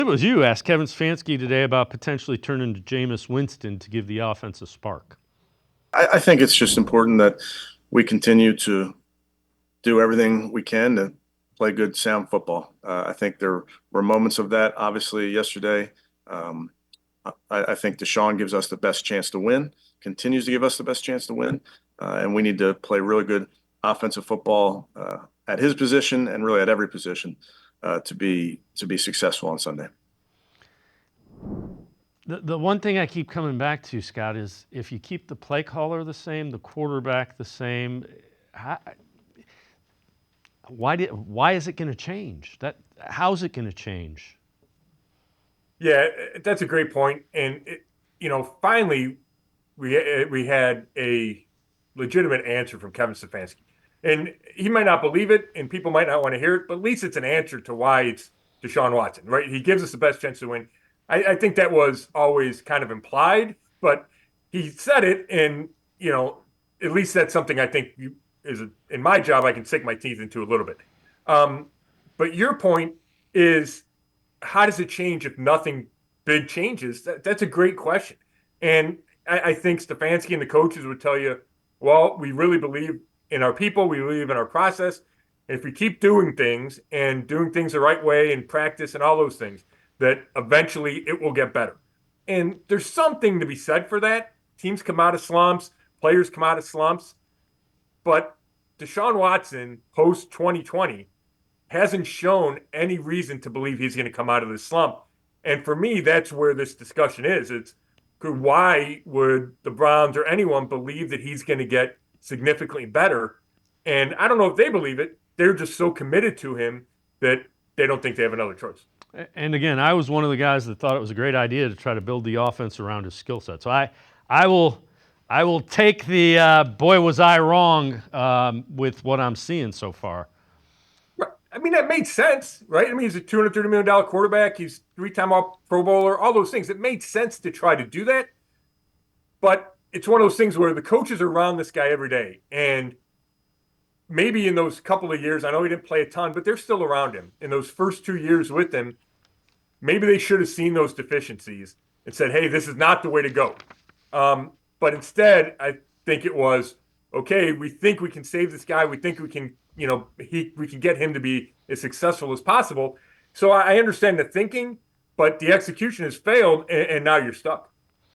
It was you asked Kevin Stefanski today about potentially turning to Jameis Winston to give the offense a spark. I think it's just important that we continue to do everything we can to play good, sound football. I think there were moments of that, obviously, yesterday. Um, I think Deshaun gives us the best chance to win, continues to give us the best chance to win, and we need to play really good offensive football at his position and really at every position to be successful on Sunday. The one thing I keep coming back to, Scott, is if you keep the play caller the same, the quarterback the same, why is it going to change? How's it going to change? Yeah, that's a great point. And finally, we had a legitimate answer from Kevin Stefanski, and he might not believe it, and people might not want to hear it, but at least it's an answer to why it's Deshaun Watson, right? He gives us the best chance to win. I think that was always kind of implied, but he said it, and at least that's something I think in my job I can sink my teeth into a little bit. But your point is, how does it change if nothing big changes? That's a great question. And I think Stefanski and the coaches would tell you, well, we really believe in our people. We believe in our process. And if we keep doing things the right way in practice and all those things, that eventually it will get better. And there's something to be said for that. Teams come out of slumps. Players come out of slumps. But Deshaun Watson, post 2020, hasn't shown any reason to believe he's going to come out of this slump. And for me, that's where this discussion is. It's why would the Browns or anyone believe that he's going to get significantly better? And I don't know if they believe it. They're just so committed to him that they don't think they have another choice. And again, I was one of the guys that thought it was a great idea to try to build the offense around his skill set. So I will take the boy was I wrong with what I'm seeing so far. I mean, that made sense, right? I mean, he's a $230 million quarterback. He's three-time All-Pro Bowler, all those things. It made sense to try to do that. But it's one of those things where the coaches are around this guy every day. And maybe in those couple of years, I know he didn't play a ton, but they're still around him. In those first 2 years with him, maybe they should have seen those deficiencies and said, hey, this is not the way to go. But instead, I think it was, okay, we think we can save this guy. We think we can, we can get him to be as successful as possible. So I understand the thinking, but the execution has failed, and now you're stuck.